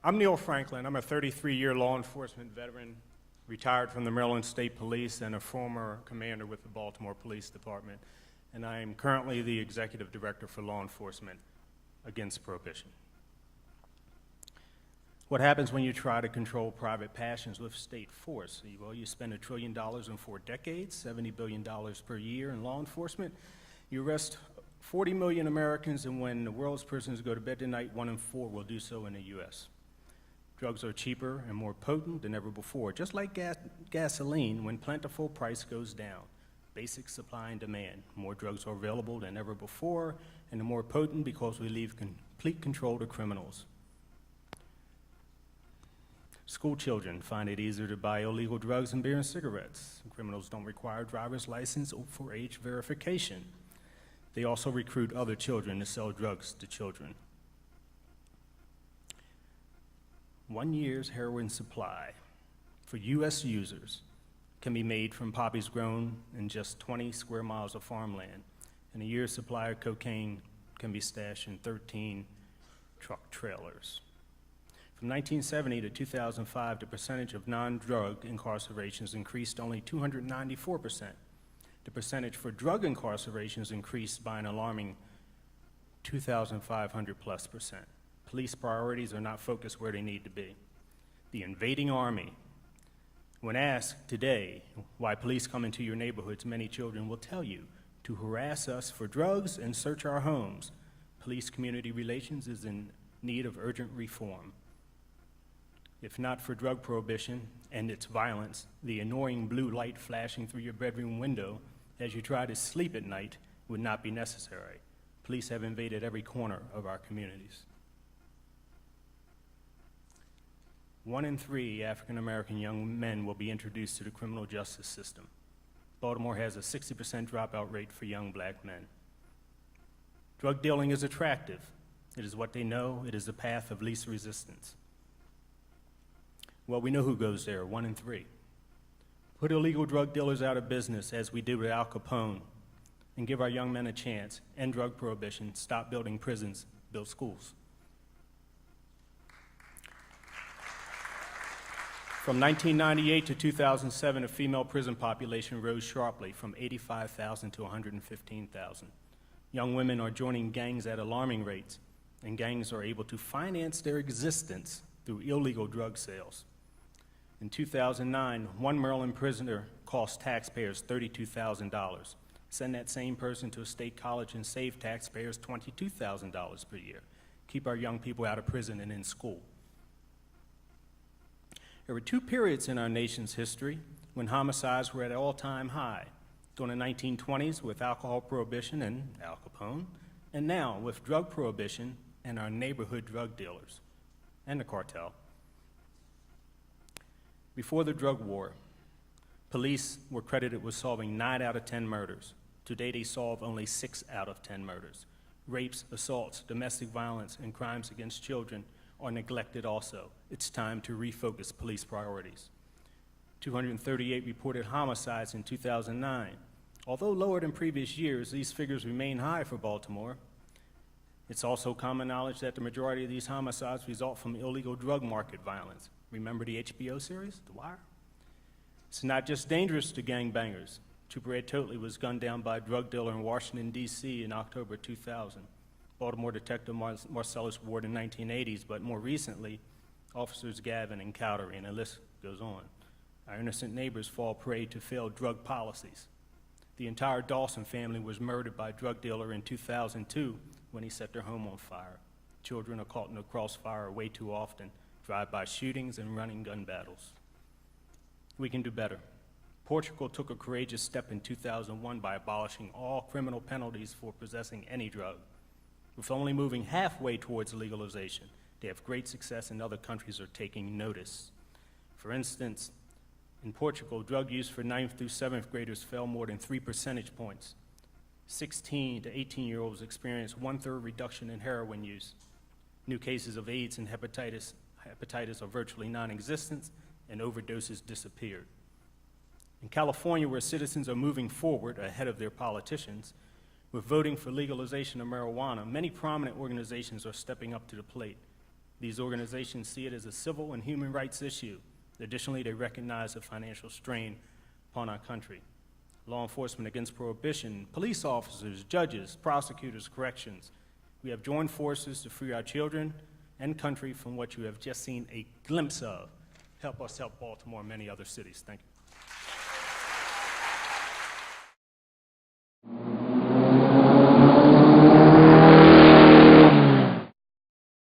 I'm Neill Franklin. I'm a 33-year law enforcement veteran, retired from the Maryland State Police and a former commander with the Baltimore Police Department. And I am currently the Executive Director for Law Enforcement Against Prohibition. What happens when you try to control private passions with state force? Well, you spend $1 trillion in 4 decades, $70 billion per year in law enforcement. You arrest 40 million Americans, and when the world's prisoners go to bed tonight, 1 in 4 will do so in the U.S. Drugs are cheaper and more potent than ever before. Just like gasoline, when plentiful, price goes down. Basic supply and demand. More drugs are available than ever before, and they're more potent because we leave complete control to criminals. School children find it easier to buy illegal drugs and beer and cigarettes. Criminals don't require a driver's license for age verification. They also recruit other children to sell drugs to children. 1 year's heroin supply for U.S. users can be made from poppies grown in just 20 square miles of farmland, and a year's supply of cocaine can be stashed in 13 truck trailers. From 1970 to 2005, the percentage of non-drug incarcerations increased only 294%. The percentage for drug incarcerations increased by an alarming 2,500+%. Police priorities are not focused where they need to be. The invading army. When asked today why police come into your neighborhoods, many children will tell you to harass us for drugs and search our homes. Police-community relations is in need of urgent reform. If not for drug prohibition and its violence, the annoying blue light flashing through your bedroom window as you try to sleep at night would not be necessary. Police have invaded every corner of our communities. 1 in 3 African-American young men will be introduced to the criminal justice system. Baltimore has a 60% dropout rate for young black men. Drug dealing is attractive. It is what they know. It is the path of least resistance. Well, we know who goes there, 1 in 3. Put illegal drug dealers out of business, as we did with Al Capone, and give our young men a chance. End drug prohibition, stop building prisons, build schools. From 1998 to 2007, the female prison population rose sharply from 85,000 to 115,000. Young women are joining gangs at alarming rates, and gangs are able to finance their existence through illegal drug sales. In 2009, 1 Maryland prisoner cost taxpayers $32,000. Send that same person to a state college and save taxpayers $22,000 per year. Keep our young people out of prison and in school. There were 2 periods in our nation's history when homicides were at an all-time high. During the 1920s with alcohol prohibition and Al Capone, and now with drug prohibition and our neighborhood drug dealers and the cartel. Before the drug war, police were credited with solving 9 out of 10 murders. Today they solve only 6 out of 10 murders. Rapes, assaults, domestic violence, and crimes against children are neglected also. It's time to refocus police priorities. 238 reported homicides in 2009. Although lower than previous years, these figures remain high for Baltimore. It's also common knowledge that the majority of these homicides result from illegal drug market violence. Remember the HBO series, The Wire? It's not just dangerous to gangbangers. Trooper Ed Totley was gunned down by a drug dealer in Washington, D.C. in October 2000. Baltimore Detective Marcellus Ward in the 1980s, but more recently, Officers Gavin and Cowdery, and the list goes on. Our innocent neighbors fall prey to failed drug policies. The entire Dawson family was murdered by a drug dealer in 2002 when he set their home on fire. Children are caught in the crossfire way too often, drive-by shootings and running gun battles. We can do better. Portugal took a courageous step in 2001 by abolishing all criminal penalties for possessing any drug. With only moving halfway towards legalization, they have great success, and other countries are taking notice. For instance, in Portugal, drug use for 9th through 7th graders fell more than 3 percentage points. 16 to 18-year-olds experienced 1/3 reduction in heroin use. New cases of AIDS and hepatitis are virtually non-existent, and overdoses disappeared. In California, where citizens are moving forward ahead of their politicians, with voting for legalization of marijuana, many prominent organizations are stepping up to the plate. These organizations see it as a civil and human rights issue. Additionally, they recognize the financial strain upon our country. Law Enforcement Against Prohibition, police officers, judges, prosecutors, corrections. We have joined forces to free our children and country from what you have just seen a glimpse of. Help us help Baltimore and many other cities. Thank you.